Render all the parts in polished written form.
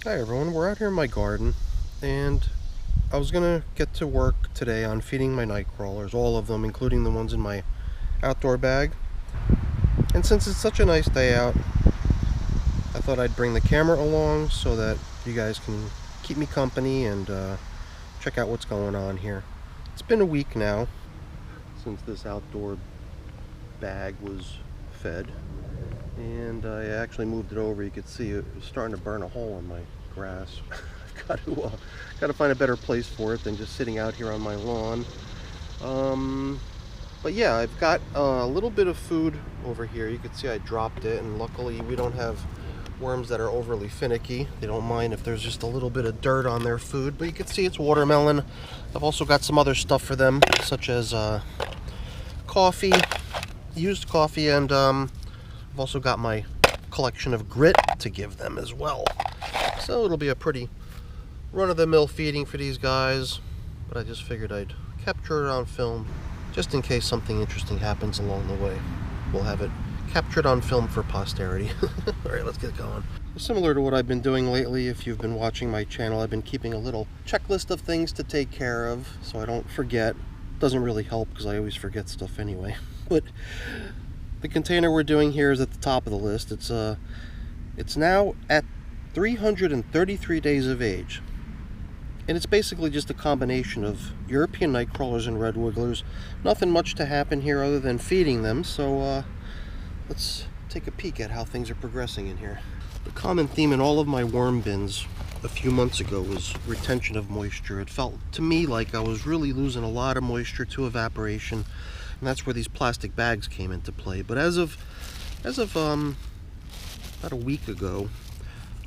Hi everyone, we're out here in my garden, and I was gonna get to work today on feeding my Nightcrawlers, all of them, including the ones in my outdoor bag. And since it's such a nice day out, I thought I'd bring the camera along so that you guys can keep me company and check out what's going on here. It's been a week now since this outdoor bag was fed, and I actually moved it over. You could see it was starting to burn a hole in my grass. I've got to find a better place for it than just sitting out here on my lawn. But yeah, I've got a little bit of food over here. You can see I dropped it, and luckily we don't have worms that are overly finicky. They don't mind if there's just a little bit of dirt on their food, but you can see it's watermelon. I've also got some other stuff for them, such as coffee, used coffee, and I've also got my collection of grit to give them as well. So it'll be a pretty run-of-the-mill feeding for these guys, but I just figured I'd capture it on film just in case something interesting happens along the way. We'll have it captured on film for posterity. Alright, let's get going. Similar to what I've been doing lately, if you've been watching my channel, I've been keeping a little checklist of things to take care of so I don't forget. Doesn't really help because I always forget stuff anyway. But the container we're doing here is at the top of the list. It's now at 333 days of age. And it's basically just a combination of European Nightcrawlers and red wigglers. Nothing much to happen here other than feeding them, so let's take a peek at how things are progressing in here. The common theme in all of my worm bins a few months ago was retention of moisture. It felt to me like I was really losing a lot of moisture to evaporation, and that's where these plastic bags came into play. But as of about a week ago,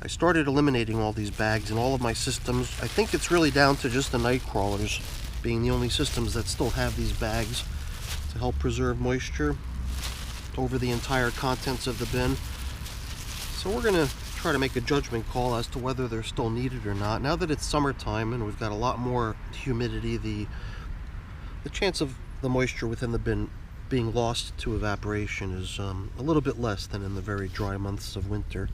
I started eliminating all these bags in all of my systems. I think it's really down to just the Nightcrawlers being the only systems that still have these bags to help preserve moisture over the entire contents of the bin. So we're gonna try to make a judgment call as to whether they're still needed or not. Now that it's summertime and we've got a lot more humidity, the chance of the moisture within the bin being lost to evaporation is a little bit less than in the very dry months of winter.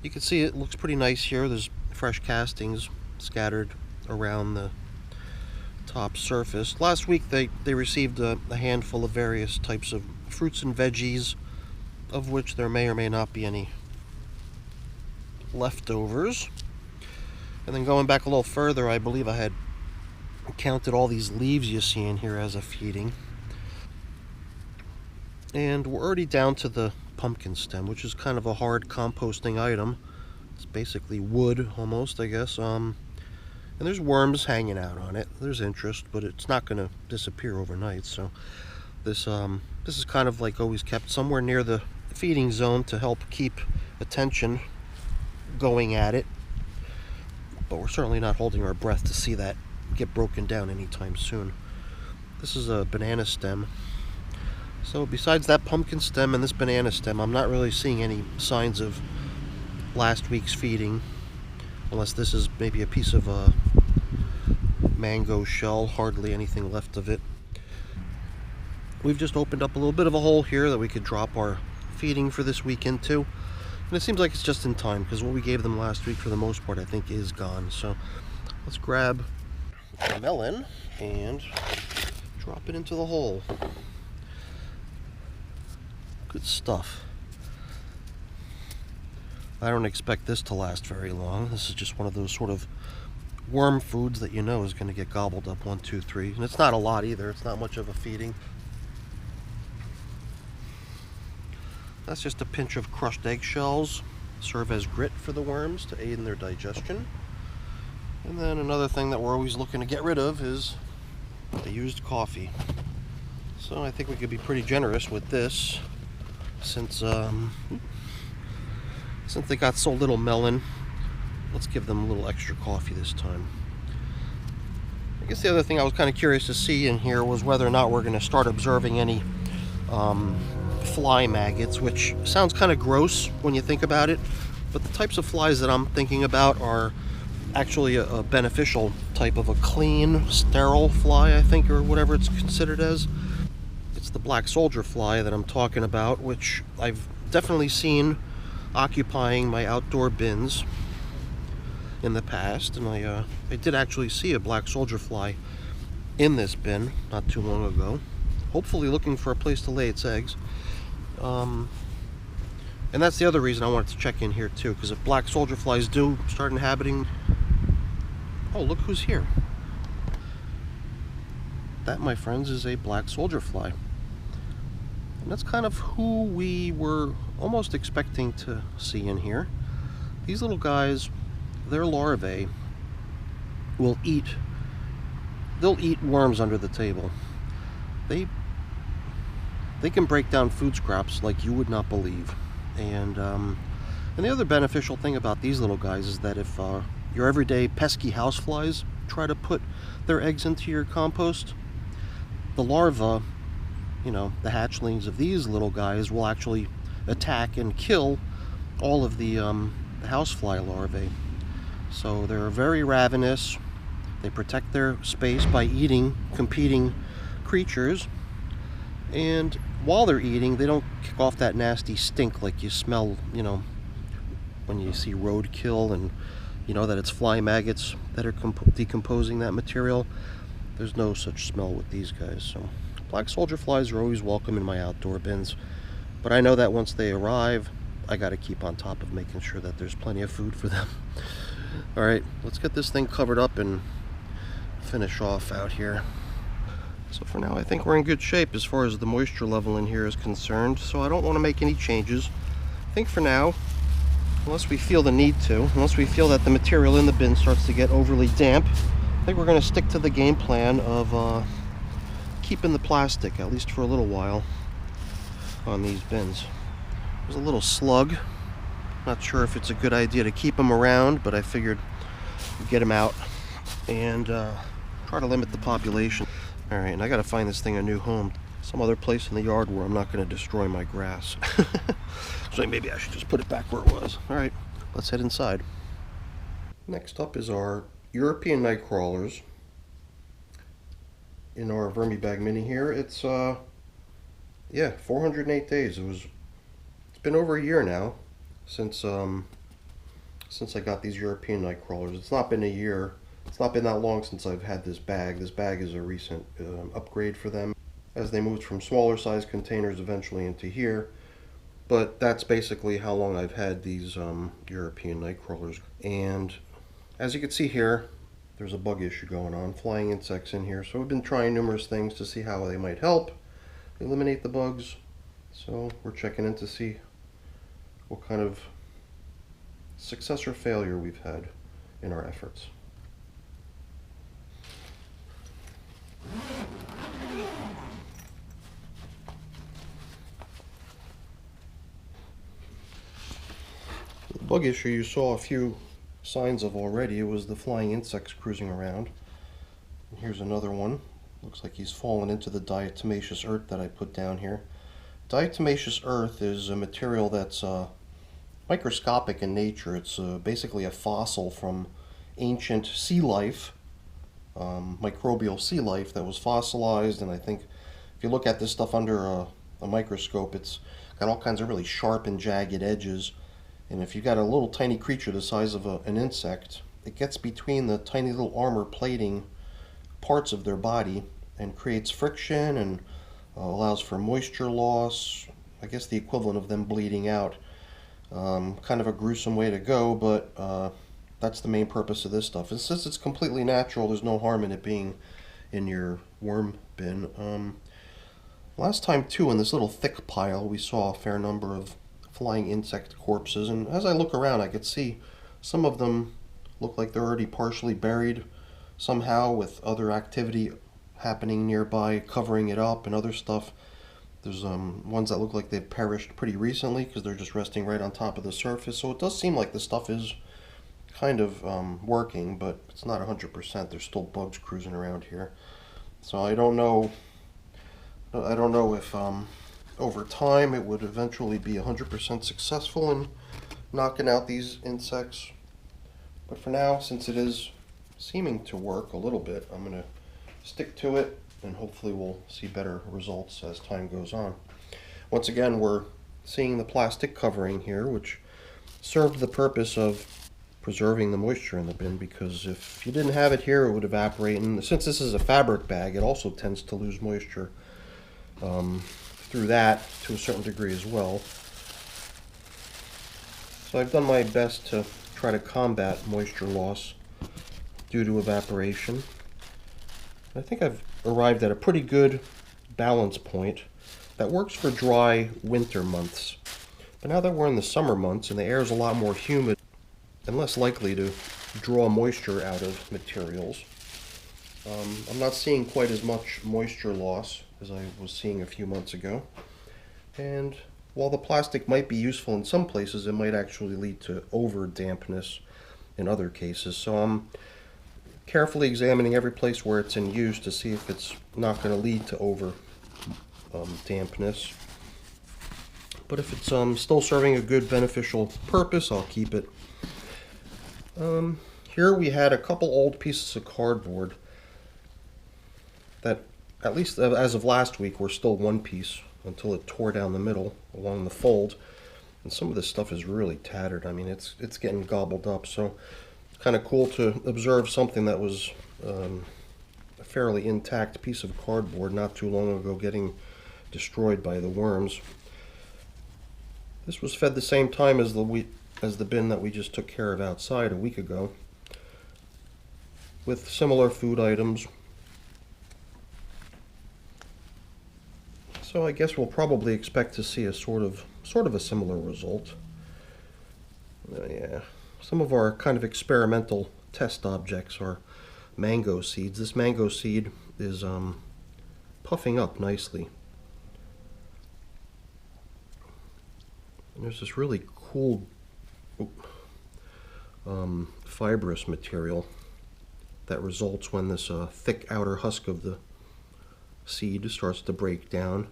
You can see it looks pretty nice here. There's fresh castings scattered around the top surface. Last week they received a handful of various types of fruits and veggies, of which there may or may not be any leftovers. And then going back a little further, I believe I had counted all these leaves you see in here as a feeding. And we're already down to the pumpkin stem, which is kind of a hard composting item. It's basically wood almost, I guess. And there's worms hanging out on it. There's interest, but it's not going to disappear overnight. So this is kind of like always kept somewhere near the feeding zone to help keep attention going at it. But we're certainly not holding our breath to see that get broken down anytime soon. This is a banana stem. So besides that pumpkin stem and this banana stem, I'm not really seeing any signs of last week's feeding, unless this is maybe a piece of a mango shell, hardly anything left of it. We've just opened up a little bit of a hole here that we could drop our feeding for this week into, and it seems like it's just in time because what we gave them last week for the most part I think is gone. So let's grab the melon and drop it into the hole. Good stuff. I don't expect this to last very long. This is just one of those sort of worm foods that you know is going to get gobbled up 1, 2, 3. And it's not a lot either. It's not much of a feeding. That's just a pinch of crushed eggshells. Serve as grit for the worms to aid in their digestion. And then another thing that we're always looking to get rid of is the used coffee. So I think we could be pretty generous with this. Since they got so little melon, let's give them a little extra coffee this time. I guess the other thing I was kind of curious to see in here was whether or not we're going to start observing any fly maggots, which sounds kind of gross when you think about it, but the types of flies that I'm thinking about are actually a beneficial type of a clean, sterile fly, I think, or whatever it's considered as. It's the black soldier fly that I'm talking about, which I've definitely seen occupying my outdoor bins. in the past, and I did actually see a black soldier fly in this bin not too long ago, hopefully looking for a place to lay its eggs. And that's the other reason I wanted to check in here too, because if black soldier flies do start inhabiting... Oh, look who's here. That, my friends, is a black soldier fly. And that's kind of who we were almost expecting to see in here. These little guys, their larvae will eat... They'll eat worms under the table. They can break down food scraps like you would not believe. And the other beneficial thing about these little guys is that if your everyday pesky houseflies try to put their eggs into your compost, the larvae, you know, the hatchlings of these little guys will actually attack and kill all of the housefly larvae. So they're very ravenous. They protect their space by eating competing creatures. And while they're eating, they don't kick off that nasty stink like you smell, you know, when you see roadkill and you know that it's fly maggots that are decomposing that material. There's no such smell with these guys. So black soldier flies are always welcome in my outdoor bins. But I know that once they arrive, I got to keep on top of making sure that there's plenty of food for them. All right, let's get this thing covered up and finish off out here. So for now, I think we're in good shape as far as the moisture level in here is concerned, so I don't want to make any changes. I think for now, unless we feel the need to, unless we feel that the material in the bin starts to get overly damp, I think we're going to stick to the game plan of keeping the plastic, at least for a little while, on these bins. There's a little slug. Not sure if it's a good idea to keep them around, but I figured we'd get them out and try to limit the population. Alright, and I gotta find this thing a new home. Some other place in the yard where I'm not gonna destroy my grass. So maybe I should just put it back where it was. Alright, let's head inside. Next up is our European Nightcrawlers in our Vermibag Mini here. It's, yeah, 408 days. It's been over a year now since I got these European Nightcrawlers. It's not been a year. It's not been that long since I've had this bag. This bag is a recent upgrade for them as they moved from smaller size containers eventually into here. But that's basically how long I've had these European Nightcrawlers. And as you can see here, there's a bug issue going on, flying insects in here. So we've been trying numerous things to see how they might help eliminate the bugs. So we're checking in to see what kind of success or failure we've had in our efforts. The bug issue you saw a few signs of already. It was the flying insects cruising around. And here's another one. Looks like he's fallen into the diatomaceous earth that I put down here. Diatomaceous earth is a material that's microscopic in nature. It's basically a fossil from ancient sea life, microbial sea life that was fossilized. And I think if you look at this stuff under a microscope, it's got all kinds of really sharp and jagged edges. And if you've got a little tiny creature the size of an insect, it gets between the tiny little armor plating parts of their body and creates friction and allows for moisture loss. I guess the equivalent of them bleeding out. Kind of a gruesome way to go, but that's the main purpose of this stuff. And since it's completely natural, there's no harm in it being in your worm bin. Last time too, in this little thick pile, we saw a fair number of flying insect corpses, and as I look around I could see some of them look like they're already partially buried somehow with other activity happening nearby covering it up and other stuff. There's ones that look like they've perished pretty recently because they're just resting right on top of the surface, so it does seem like the stuff is kind of working, but it's not 100%. There's still bugs cruising around here, so I don't know if over time it would eventually be 100% successful in knocking out these insects. But for now, since it is seeming to work a little bit, I'm going to stick to it and hopefully we'll see better results as time goes on. Once again, we're seeing the plastic covering here, which served the purpose of preserving the moisture in the bin, because if you didn't have it here, it would evaporate. And since this is a fabric bag, it also tends to lose moisture through that to a certain degree as well. So I've done my best to try to combat moisture loss due to evaporation. I think I've arrived at a pretty good balance point that works for dry winter months. But now that we're in the summer months and the air is a lot more humid and less likely to draw moisture out of materials, I'm not seeing quite as much moisture loss as I was seeing a few months ago. And while the plastic might be useful in some places, it might actually lead to over dampness in other cases. So I'm carefully examining every place where it's in use to see if it's not going to lead to over dampness. But if it's still serving a good beneficial purpose, I'll keep it. Here we had a couple old pieces of cardboard that, at least as of last week, were still one piece until it tore down the middle along the fold. And some of this stuff is really tattered. I mean, it's getting gobbled up. So kind of cool to observe something that was a fairly intact piece of cardboard not too long ago getting destroyed by the worms. This was fed the same time as the bin that we just took care of outside a week ago, with similar food items. So I guess we'll probably expect to see a sort of a similar result. Yeah, some of our kind of experimental test objects are mango seeds. This mango seed is puffing up nicely. And there's this really cool fibrous material that results when this thick outer husk of the seed starts to break down.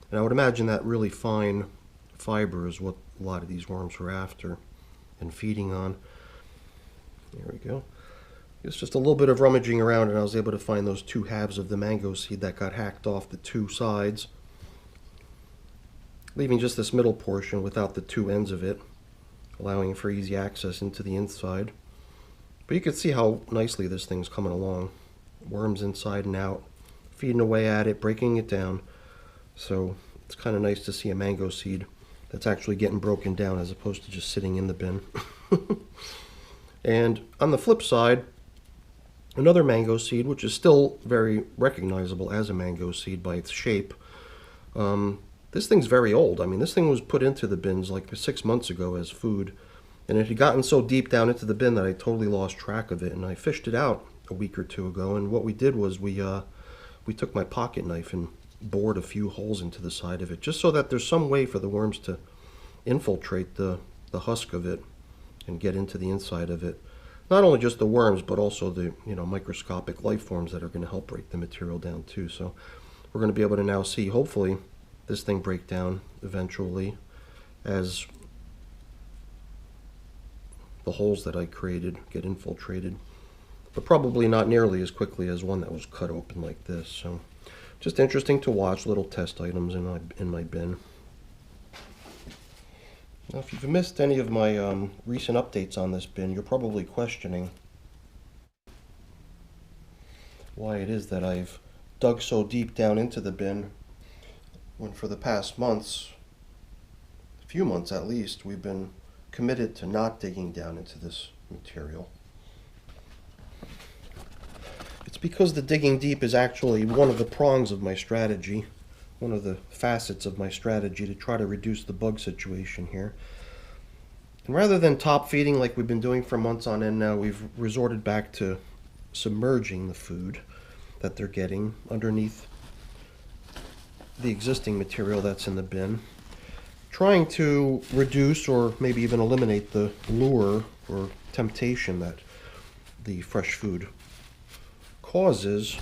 And I would imagine that really fine fiber is what a lot of these worms are after and feeding on. There we go. It's just a little bit of rummaging around and I was able to find those two halves of the mango seed that got hacked off the two sides, leaving just this middle portion without the two ends of it, allowing for easy access into the inside. But you can see how nicely this thing's coming along. Worms inside and out, feeding away at it, breaking it down. So it's kind of nice to see a mango seed that's actually getting broken down as opposed to just sitting in the bin. And on the flip side, another mango seed, which is still very recognizable as a mango seed by its shape. This thing's very old. I mean, this thing was put into the bins like 6 months ago as food, and it had gotten so deep down into the bin that I totally lost track of it, and I fished it out a week or two ago, and what we did was we took my pocket knife and bored a few holes into the side of it, just so that there's some way for the worms to infiltrate the husk of it and get into the inside of it. Not only just the worms, but also the microscopic life forms that are going to help break the material down too. So we're going to be able to now see, hopefully, this thing break down eventually as the holes that I created get infiltrated, but probably not nearly as quickly as one that was cut open like this. So just interesting to watch, little test items in my bin. Now, if you've missed any of my recent updates on this bin, you're probably questioning why it is that I've dug so deep down into the bin when for the past months, a few months at least, we've been committed to not digging down into this material. It's because the digging deep is actually one of the prongs of my strategy, one of the facets of my strategy to try to reduce the bug situation here. And rather than top feeding like we've been doing for months on end now, we've resorted back to submerging the food that they're getting underneath the existing material that's in the bin, trying to reduce or maybe even eliminate the lure or temptation that the fresh food causes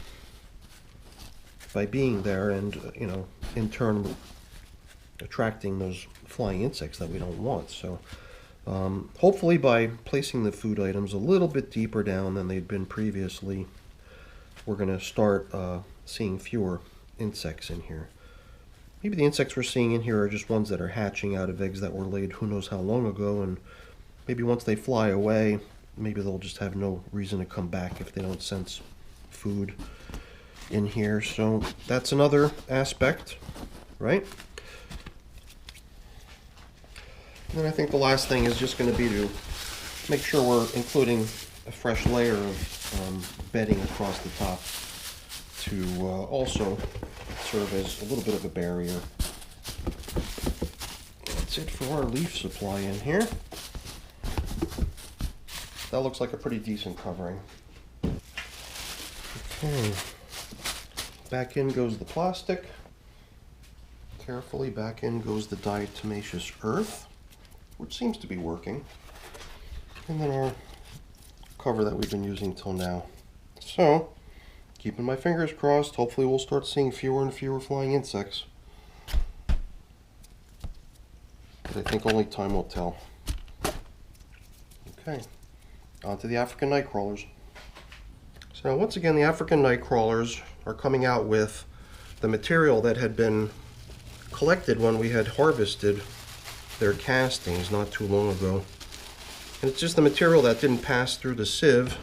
by being there and, in turn attracting those flying insects that we don't want. So hopefully by placing the food items a little bit deeper down than they'd been previously, we're going to start seeing fewer insects in here. Maybe the insects we're seeing in here are just ones that are hatching out of eggs that were laid who knows how long ago, and maybe once they fly away, maybe they'll just have no reason to come back if they don't sense food in here. So that's another aspect, right? And then I think the last thing is just going to be to make sure we're including a fresh layer of bedding across the top to also serve as a little bit of a barrier. That's it for our leaf supply in here. That looks like a pretty decent covering. Okay. Back in goes the plastic. Carefully back in goes the diatomaceous earth, which seems to be working. And then our cover that we've been using till now. So, keeping my fingers crossed, hopefully we'll start seeing fewer and fewer flying insects. But I think only time will tell. Okay, on to the African nightcrawlers. So once again, the African nightcrawlers are coming out with the material that had been collected when we had harvested their castings not too long ago. And it's just the material that didn't pass through the sieve,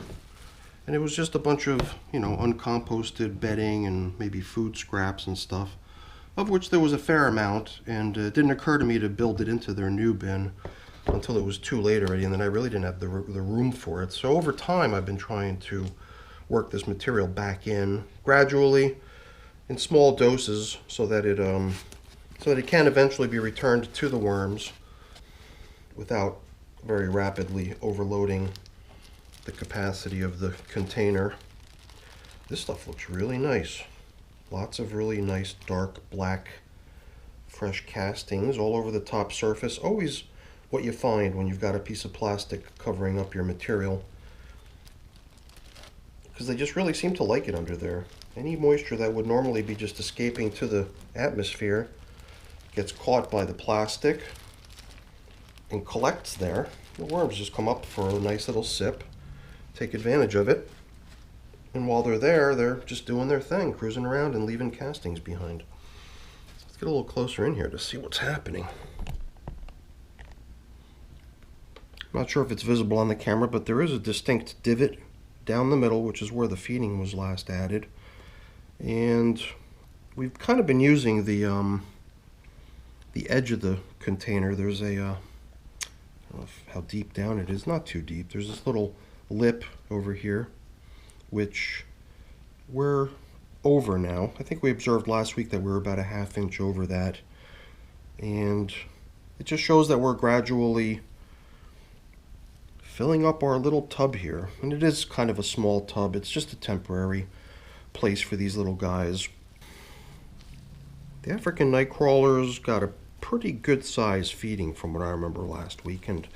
and it was just a bunch of, you know, uncomposted bedding and maybe food scraps and stuff, of which there was a fair amount, and it didn't occur to me to build it into their new bin until it was too late already, and then I really didn't have the room for it. So over time I've been trying to work this material back in gradually in small doses so that it can eventually be returned to the worms without very rapidly overloading the capacity of the container. This stuff looks really nice. Lots of really nice dark black fresh castings all over the top surface. Always what you find when you've got a piece of plastic covering up your material, because they just really seem to like it under there. Any moisture that would normally be just escaping to the atmosphere gets caught by the plastic and collects there. The worms just come up for a nice little sip, take advantage of it, and while they're there, they're just doing their thing, cruising around and leaving castings behind. Let's get a little closer in here to see what's happening. I'm not sure if it's visible on the camera, but there is a distinct divot down the middle, which is where the feeding was last added. And we've kind of been using the edge of the container. There's a, I don't know how deep down it is, not too deep. There's this little lip over here, which we're over now. I think we observed last week that we were about a ½ inch over that. And it just shows that we're gradually filling up our little tub here. And it is kind of a small tub. It's just a temporary place for these little guys. The African nightcrawlers got a pretty good size feeding from what I remember last week, and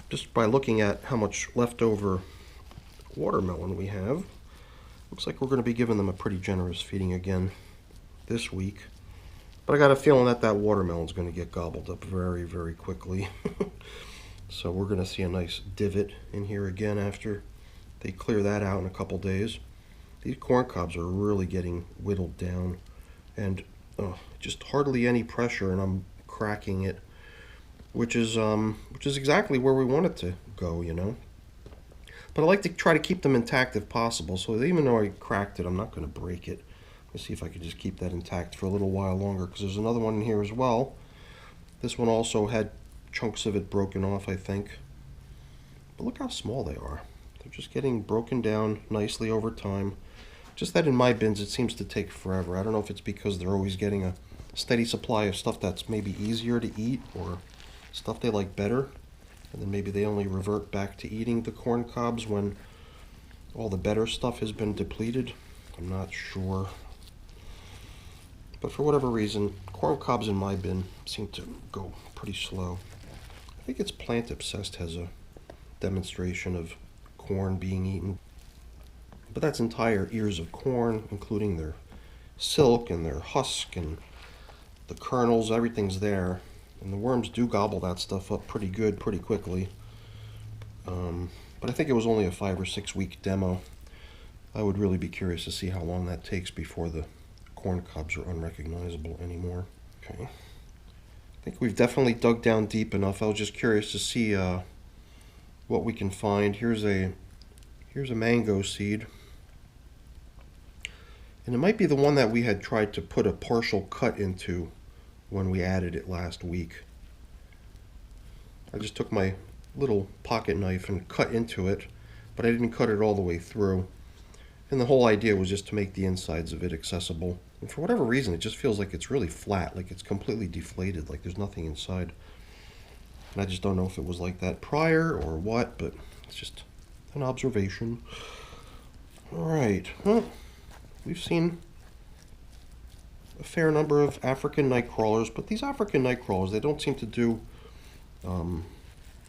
just by looking at how much leftover watermelon we have, looks like we're going to be giving them a pretty generous feeding again this week. But I got a feeling that that watermelon's going to get gobbled up very, very quickly. So we're going to see a nice divot in here again after they clear that out in a couple days. These corn cobs are really getting whittled down, and just hardly any pressure, and I'm cracking it, which is exactly where we want it to go, you know. But I like to try to keep them intact if possible, so even though I cracked it, I'm not going to break it. Let's see if I can just keep that intact for a little while longer, because there's another one in here as well. This one also had chunks of it broken off, I think. But look how small they are. They're just getting broken down nicely over time. Just that in my bins it seems to take forever. I don't know if it's because they're always getting a steady supply of stuff that's maybe easier to eat or stuff they like better, and then maybe they only revert back to eating the corn cobs when all the better stuff has been depleted. I'm not sure. But for whatever reason, corn cobs in my bin seem to go pretty slow. I think it's Plant Obsessed has a demonstration of corn being eaten. But that's entire ears of corn, including their silk and their husk and the kernels, everything's there. And the worms do gobble that stuff up pretty good, pretty quickly. But I think it was only a 5 or 6 week demo. I would really be curious to see how long that takes before the corn cobs are unrecognizable anymore. Okay. I think we've definitely dug down deep enough. I was just curious to see what we can find. Here's a mango seed. And it might be the one that we had tried to put a partial cut into when we added it last week. I just took my little pocket knife and cut into it, but I didn't cut it all the way through. And the whole idea was just to make the insides of it accessible. And for whatever reason, it just feels like it's really flat, like it's completely deflated, like there's nothing inside. And I just don't know if it was like that prior or what, but it's just an observation. All right, well, we've seen a fair number of African nightcrawlers, but these African nightcrawlers, they don't seem to do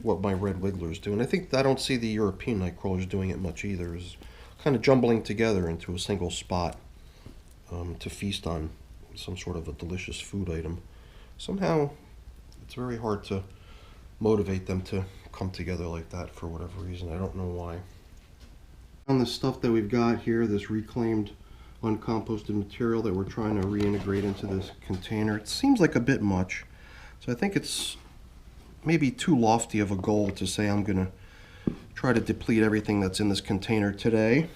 what my red wigglers do. And I don't see the European nightcrawlers doing it much either. It's kind of jumbling together into a single spot to feast on some sort of a delicious food item. Somehow, it's very hard to motivate them to come together like that for whatever reason. I don't know why. On the stuff that we've got here, this reclaimed uncomposted material that we're trying to reintegrate into this container, it seems like a bit much. So I think it's maybe too lofty of a goal to say I'm going to try to deplete everything that's in this container today.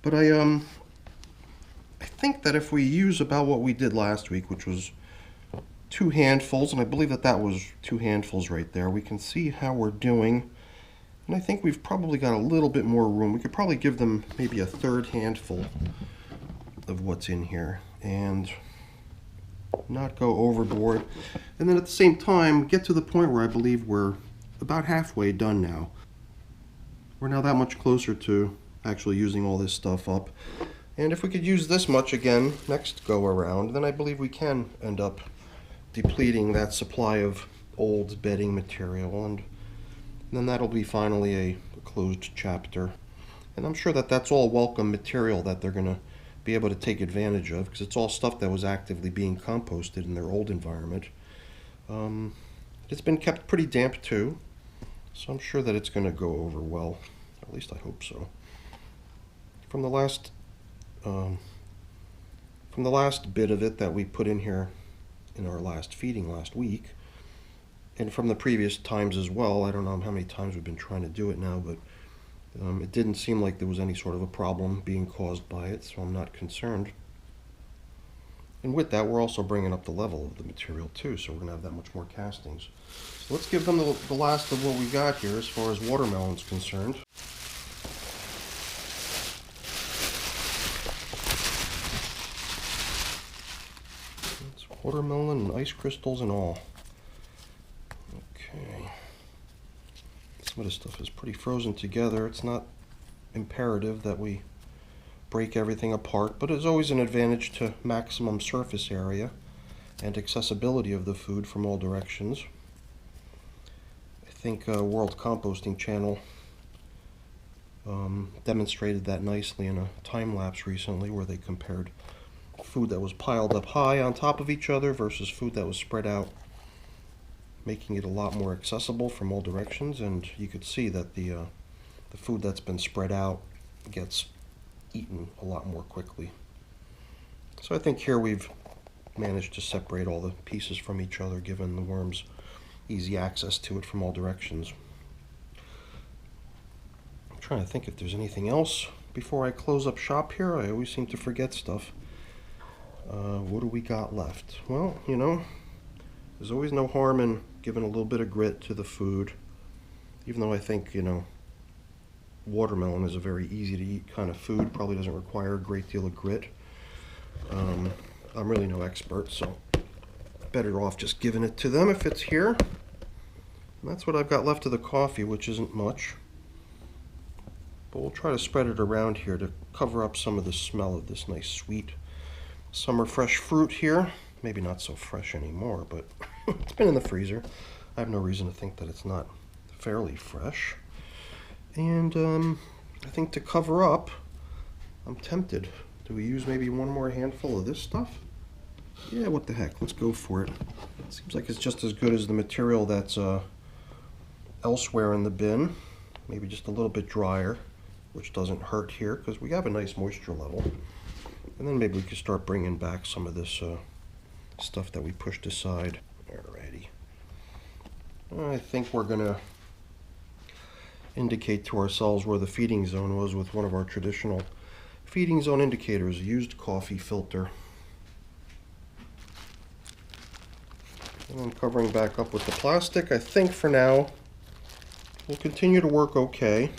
But I think that if we use about what we did last week, which was 2 handfuls, and I believe that that was 2 handfuls right there, we can see how we're doing. And I think we've probably got a little bit more room. We could probably give them maybe a 3rd handful of what's in here and not go overboard. And then at the same time, get to the point where I believe we're about halfway done now. We're now that much closer to actually using all this stuff up. And if we could use this much again next go around, then I believe we can end up depleting that supply of old bedding material, and then that'll be finally a closed chapter. And I'm sure that that's all welcome material that they're going to be able to take advantage of, because it's all stuff that was actively being composted in their old environment. It's been kept pretty damp too, so I'm sure that it's going to go over well. At least I hope so. From the last bit of it that we put in here in our last feeding last week, and from the previous times as well, I don't know how many times we've been trying to do it now, but it didn't seem like there was any sort of a problem being caused by it, so I'm not concerned. And with that, we're also bringing up the level of the material too, so we're going to have that much more castings. So let's give them the last of what we got here as far as watermelon's concerned. It's watermelon and ice crystals and all. Okay. Some of this stuff is pretty frozen together. It's not imperative that we break everything apart, but it's always an advantage to maximum surface area and accessibility of the food from all directions. I think World Composting Channel demonstrated that nicely in a time lapse recently, where they compared food that was piled up high on top of each other versus food that was spread out, making it a lot more accessible from all directions. And you could see that the food that's been spread out gets eaten a lot more quickly. So I think here we've managed to separate all the pieces from each other, given the worms easy access to it from all directions. I'm trying to think if there's anything else before I close up shop here. I always seem to forget stuff. What do we got left? Well, you know, there's always no harm in giving a little bit of grit to the food, even though I think, you know, watermelon is a very easy to eat kind of food, probably doesn't require a great deal of grit. I'm really no expert, so better off just giving it to them if it's here. And that's what I've got left of the coffee, which isn't much. But we'll try to spread it around here to cover up some of the smell of this nice sweet summer fresh fruit here. Maybe not so fresh anymore, but it's been in the freezer. I have no reason to think that it's not fairly fresh. And I think to cover up, I'm tempted. Do we use maybe one more handful of this stuff? Yeah, what the heck, let's go for it. Seems like it's just as good as the material that's elsewhere in the bin. Maybe just a little bit drier, which doesn't hurt here because we have a nice moisture level. And then maybe we could start bringing back some of this stuff that we pushed aside. Alrighty. I think we're gonna indicate to ourselves where the feeding zone was with one of our traditional feeding zone indicators, used coffee filter. And I'm covering back up with the plastic. I think for now we'll continue to work okay,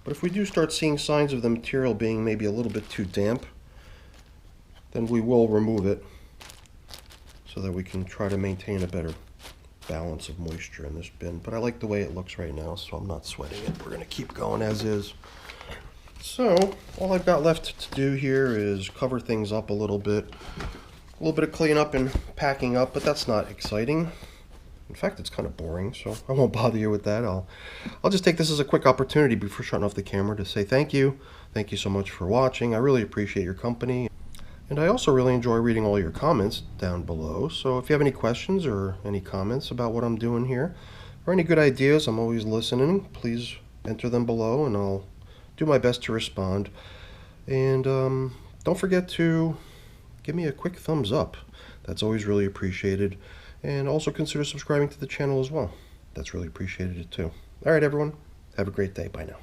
but if we do start seeing signs of the material being maybe a little bit too damp, then we will remove it so that we can try to maintain a better balance of moisture in this bin. But I like the way it looks right now, so I'm not sweating it. We're going to keep going as is. So all I've got left to do here is cover things up a little bit of cleanup and packing up, but that's not exciting. In fact, it's kind of boring, so I won't bother you with that. I'll just take this as a quick opportunity before shutting off the camera to say thank you. Thank you so much for watching. I really appreciate your company. And I also really enjoy reading all your comments down below. So if you have any questions or any comments about what I'm doing here, or any good ideas, I'm always listening. Please enter them below and I'll do my best to respond. And don't forget to give me a quick thumbs up. That's always really appreciated. And also consider subscribing to the channel as well. That's really appreciated too. All right, everyone. Have a great day. Bye now.